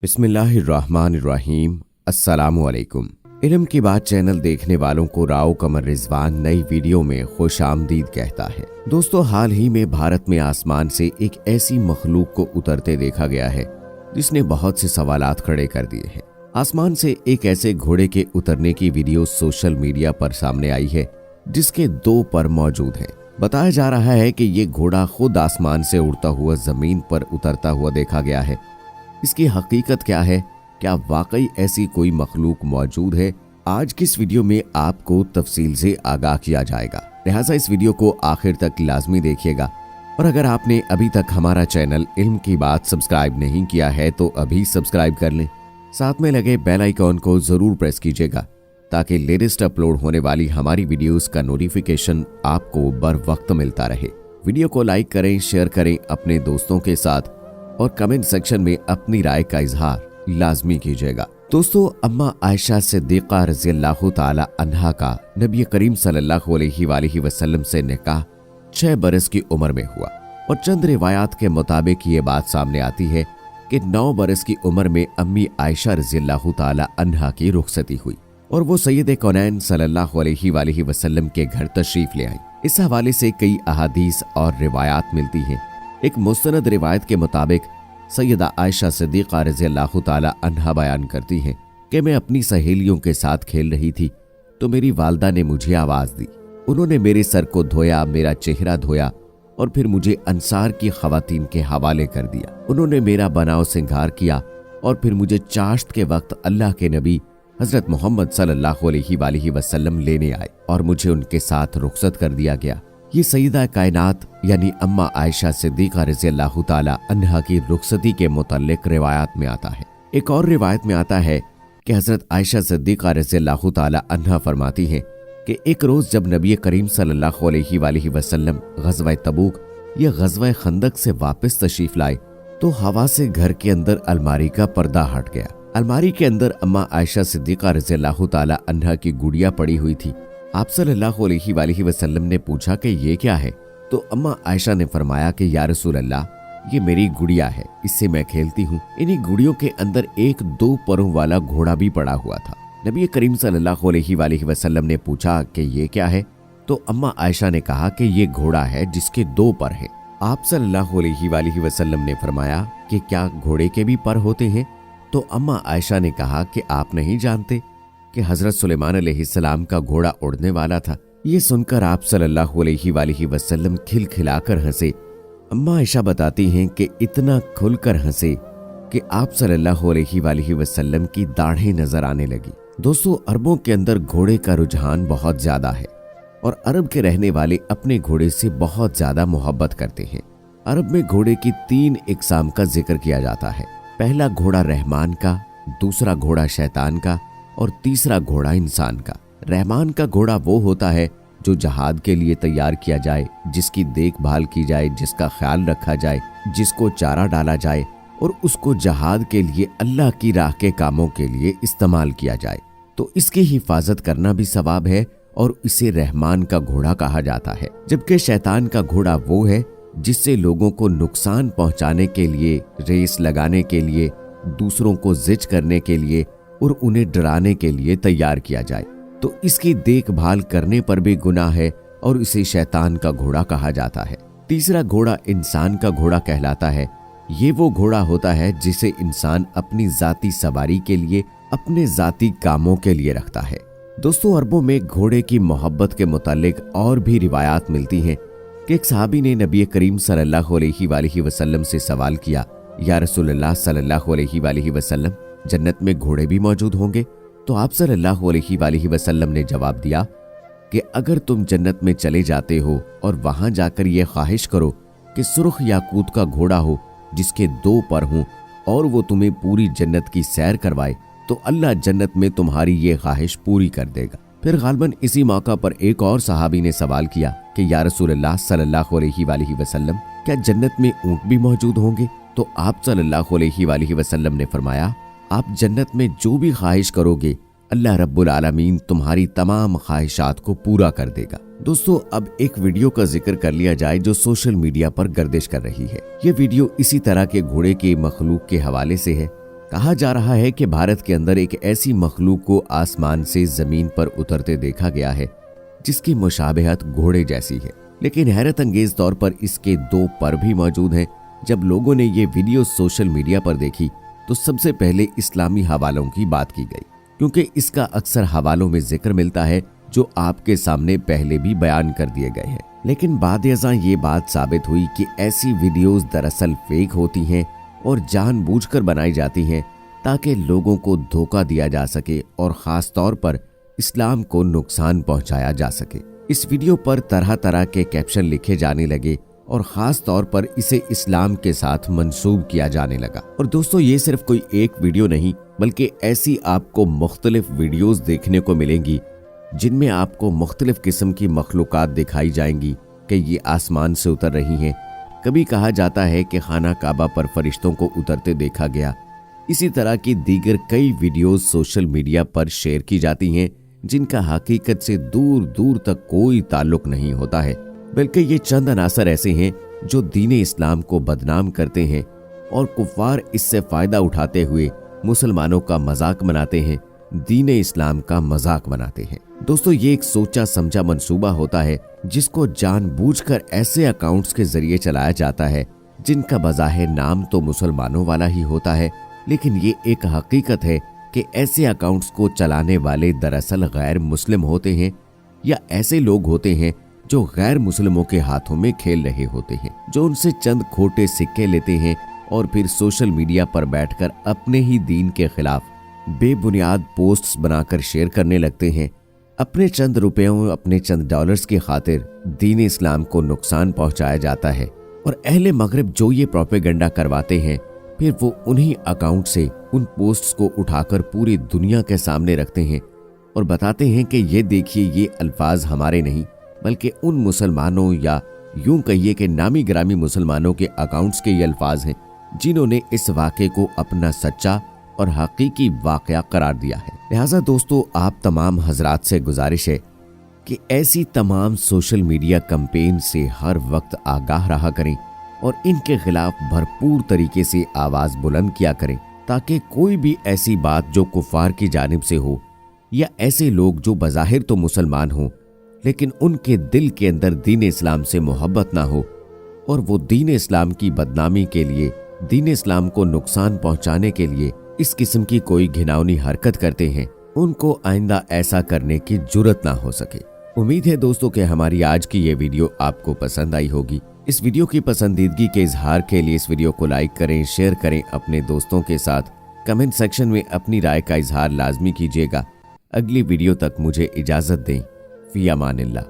बिस्मिल्लाहिर्रहमानिर्रहीम। अस्सलामु अलैकुम। इल्म की बात चैनल देखने वालों को राव कमर रिजवान नई वीडियो में खुश आमदीद कहता है। दोस्तों, हाल ही में भारत में आसमान से एक ऐसी मखलूक को उतरते देखा गया है जिसने बहुत से सवालात खड़े कर दिए हैं। आसमान से एक ऐसे घोड़े के उतरने की वीडियो सोशल मीडिया पर सामने आई है जिसके 2 पर मौजूद हैं। बताया जा रहा है कि ये घोड़ा खुद आसमान से उड़ता हुआ जमीन पर उतरता हुआ देखा गया है। इसकी हकीकत क्या है? क्या वाकई ऐसी कोई मखलूक मौजूद है? आज की इस वीडियो में आपको तफसील से आगाह किया जाएगा, लिहाजा इस वीडियो को आखिर तक लाजमी देखिएगा। और अगर आपने अभी तक हमारा चैनल इल्म की बात सब्सक्राइब नहीं किया है तो अभी सब्सक्राइब कर लें। साथ में लगे बेल आइकॉन को जरूर प्रेस कीजिएगा ताकि लेटेस्ट अपलोड होने वाली हमारी वीडियोस का नोटिफिकेशन आपको बर वक्त मिलता रहे। वीडियो को लाइक करें, शेयर करें अपने दोस्तों के साथ और कमेंट सेक्शन में अपनी राय का इजहार लाजमी कीजिएगा। दोस्तों, अम्मा आयशा सिद्दीक़ा रज़ियल्लाहु ताला अन्हा का नबी करीम सल्लल्लाहु अलैहि वसल्लम से निकाह 6 बरस की उम्र में हुआ और चंद रिवायात के मुताबिक ये बात सामने आती है कि 9 बरस की उम्र में अम्मी आयशा रज़ियल्लाहु ताला अन्हा की रुखसती हुई और वो सैयद कौनैन सल्लल्लाहु अलैहि वसल्लम के घर तशरीफ ले आई। इस हवाले से कई अहादीस और रिवायात मिलती हैं। एक मुस्तनद रिवायत के मुताबिक सैयदा आयशा सिद्दीक़ा रज़ियल्लाहु ताला अन्हा बयान करती हैं कि मैं अपनी सहेलियों के साथ खेल रही थी तो मेरी वालदा ने मुझे आवाज़ दी। उन्होंने मेरे सर को धोया, मेरा चेहरा धोया और फिर मुझे अंसार की ख़वातीन के हवाले कर दिया। उन्होंने मेरा बनाव सिंगार किया और फिर मुझे चाश्त के वक्त अल्लाह के नबी हज़रत मोहम्मद सल्लल्लाहु अलैहि वसल्लम लेने आए और मुझे उनके साथ रुखसत कर दिया गया। ये सईदा कायनात यानी अम्मा आयशा सिद्दीक़ा रज़ियल्लाहु ताला अन्हा की रुखसती के मुतल्लिक रिवायात में आता है। एक और रिवायत में आता है कि हज़रत आयशा सिद्दीक़ा रज़ियल्लाहु ताला अन्हा फरमाती हैं कि एक रोज़ जब नबी करीम सल्लल्लाहु अलैहि वसल्लम ग़ज़वा तबूक या ग़ज़वा खंदक से वापस तशरीफ़ लाए तो हवा से घर के अंदर अलमारी का पर्दा हट गया। अलमारी के अंदर अम्मा आयशा सिद्दीक़ा रज़ियल्लाहु ताला अन्हा की गुड़िया पड़ी हुई थी। आप सल्लल्लाहु अलैहि वसल्लम ने पूछा कि ये क्या है? तो अम्मा आयशा ने फरमाया कि या रसूल अल्लाह, ये मेरी गुड़िया है, इससे मैं खेलती हूँ। इन्हीं गुड़ियों के अंदर एक 2 परों वाला घोड़ा भी पड़ा हुआ था। नबी करीम सल्लल्लाहु अलैहि वसल्लम ने पूछा कि ये क्या है? तो अम्मा आयशा ने कहा कि ये घोड़ा है जिसके 2 पर हैं। आप सल्लल्लाहु अलैहि वसल्लम ने फरमाया कि क्या घोड़े के भी पर होते हैं? तो अम्मा आयशा ने कहा कि आप नहीं जानते कि हजरत सुलेमान अलैहिस्सलाम का घोड़ा उड़ने वाला था। ये सुनकर आप सल्लल्लाहु अलैहि वसल्लम खिलखिलाकर हंसे। अम्मा आयशा बताती हैं कि इतना खुलकर हंसे कि आप सल्लल्लाहु अलैहि वसल्लम की दाढ़ें नजर आने लगी। दोस्तों, अरबों के अंदर घोड़े का रुझान बहुत ज्यादा है और अरब के रहने वाले अपने घोड़े से बहुत ज्यादा मोहब्बत करते हैं। अरब में घोड़े की 3 इकसाम का जिक्र किया जाता है। पहला घोड़ा रहमान का, दूसरा घोड़ा शैतान का और तीसरा घोड़ा इंसान का। रहमान का घोड़ा वो होता है जो जहाद के लिए तैयार किया जाए, जिसकी देखभाल की जाए, जिसका ख्याल रखा जाए, जिसको चारा डाला जाए और उसको जहाद के लिए अल्लाह की राह के कामों के लिए इस्तेमाल किया जाए तो इसकी हिफाजत करना भी सवाब है और इसे रहमान का घोड़ा कहा जाता है। जबकि शैतान का घोड़ा वो है जिससे लोगों को नुकसान पहुंचाने के लिए, रेस लगाने के लिए, दूसरों को जिज करने के लिए और उन्हें डराने के लिए तैयार किया जाए तो इसकी देखभाल करने पर भी गुनाह है और इसे शैतान का घोड़ा कहा जाता है। तीसरा घोड़ा इंसान का घोड़ा कहलाता है। ये वो घोड़ा होता है जिसे इंसान अपनी जाती सवारी के लिए, अपने जाती कामों के लिए रखता है। दोस्तों, अरबों में घोड़े की मोहब्बत के मुतालिक और भी रिवायात मिलती हैं कि एक सहाबी ने नबी करीम सल्लल्लाहु अलैहि वसल्लम से सवाल किया, या रसूलल्लाह सल्लल्लाहु अलैहि वसल्लम, जन्नत में घोड़े भी मौजूद होंगे? तो आप सल्लल्लाहु अलैहि वसल्लम ने जवाब दिया कि अगर तुम जन्नत में चले जाते हो और वहां जाकर ये ख्वाहिश करो कि सुर्ख याकूत का घोड़ा हो जिसके 2 पर हों और वो तुम्हें पूरी जन्नत की सैर करवाए तो अल्लाह जन्नत में तुम्हारी ये ख्वाहिश पूरी कर देगा। फिर गालबन इसी मौका पर एक और सहाबी ने सवाल किया कि या रसूलल्लाह सल्लल्लाहु अलैहि वसल्लम, क्या जन्नत में ऊंट भी मौजूद होंगे? तो आप सल्लल्लाहु अलैहि वसल्लम ने फरमाया, आप जन्नत में जो भी ख्वाहिश करोगे अल्लाह रब्बुल आलमीन तुम्हारी तमाम ख्वाहिशात को पूरा कर देगा। दोस्तों, अब एक वीडियो का जिक्र कर लिया जाए जो सोशल मीडिया पर गर्दिश कर रही है। ये वीडियो इसी तरह के घोड़े के मखलूक के हवाले से है कहा जा रहा है कि भारत के अंदर एक ऐसी मखलूक को आसमान से जमीन पर उतरते देखा गया है जिसकी मुशाबहत घोड़े जैसी है, लेकिन हैरत अंगेज तौर पर इसके 2 पर भी मौजूद हैं। जब लोगों ने ये वीडियो सोशल मीडिया पर देखी तो सबसे पहले इस्लामी हवालों की बात की गई, क्योंकि इसका अक्सर हवालों में जिक्र मिलता है जो आपके सामने पहले भी बयान कर दिए गए हैं। लेकिन बाद-ए-ज़ां ये बात साबित हुई कि ऐसी वीडियोस दरअसल फेक होती हैं और जानबूझकर बनाई जाती हैं ताकि लोगों को धोखा दिया जा सके और ख़ास तौर पर इस्लाम को नुकसान पहुंचाया जा सके। इस वीडियो पर तरह तरह के कैप्शन लिखे जाने लगे और ख़ास तौर पर इसे इस्लाम के साथ मंसूब किया जाने लगा। और दोस्तों, ये सिर्फ कोई एक वीडियो नहीं बल्कि ऐसी आपको मुख्तलिफ वीडियोस देखने को मिलेंगी जिनमें आपको मुख्तलिफ किस्म की मखलूक़ात दिखाई जाएंगी कि ये आसमान से उतर रही हैं। कभी कहा जाता है कि खाना काबा पर फरिश्तों को उतरते देखा गया। इसी तरह की दीगर कई वीडियोस सोशल मीडिया पर शेयर की जाती हैं जिनका हकीकत से दूर दूर तक कोई ताल्लुक नहीं होता है, बल्कि ये चंद अनासर ऐसे हैं जो दीन इस्लाम को बदनाम करते हैं और कुफ्फार इससे फ़ायदा उठाते हुए मुसलमानों का मजाक बनाते हैं, दीन इस्लाम का मजाक बनाते हैं। दोस्तों, ये एक सोचा समझा मंसूबा होता है जिसको जानबूझकर ऐसे अकाउंट्स के जरिए चलाया जाता है जिनका बज़ाहिर नाम तो मुसलमानों वाला ही होता है, लेकिन ये एक हकीकत है कि ऐसे अकाउंट्स को चलाने वाले दरअसल गैर मुस्लिम होते हैं या ऐसे लोग होते हैं जो गैर मुस्लिमों के हाथों में खेल रहे होते हैं, जो उनसे चंद खोटे सिक्के लेते हैं और फिर सोशल मीडिया पर बैठकर अपने ही दीन के खिलाफ बेबुनियाद पोस्ट्स बनाकर शेयर करने लगते हैं। अपने चंद रुपयों, अपने चंद डॉलर्स की खातिर दीन इस्लाम को नुकसान पहुंचाया जाता है और अहले मगरिब जो ये प्रोपेगेंडा करवाते हैं फिर वो उन्हीं अकाउंट से उन पोस्ट्स को उठाकर पूरी दुनिया के सामने रखते हैं और बताते हैं कि ये देखिए, ये अल्फाज हमारे नहीं बल्कि उन मुसलमानों या यूं कहिए कि नामी ग्रामी मुसलमानों के अकाउंट्स के ये अल्फाज हैं जिन्होंने इस वाक़े को अपना सच्चा और हकीकी वाक़या करार दिया है। लिहाजा दोस्तों, आप तमाम हजरात से गुजारिश है कि ऐसी तमाम सोशल मीडिया कैंपेन से हर वक्त आगाह रहा करें और इनके खिलाफ भरपूर तरीके से आवाज़ बुलंद किया करें ताकि कोई भी ऐसी बात जो कुफार की जानिब से हो या ऐसे लोग जो बज़ाहिर तो मुसलमान हों लेकिन उनके दिल के अंदर दीन इस्लाम से मोहब्बत ना हो और वो दीन इस्लाम की बदनामी के लिए, दीन इस्लाम को नुकसान पहुंचाने के लिए इस किस्म की कोई घिनौनी हरकत करते हैं, उनको आइंदा ऐसा करने की जुर्रत ना हो सके। उम्मीद है दोस्तों कि हमारी आज की ये वीडियो आपको पसंद आई होगी। इस वीडियो की पसंदीदगी के इजहार के लिए इस वीडियो को लाइक करें, शेयर करें अपने दोस्तों के साथ। कमेंट सेक्शन में अपनी राय का इजहार लाजमी कीजिएगा। अगली वीडियो तक मुझे इजाज़त दें। फ़ी अमानिल्लाह।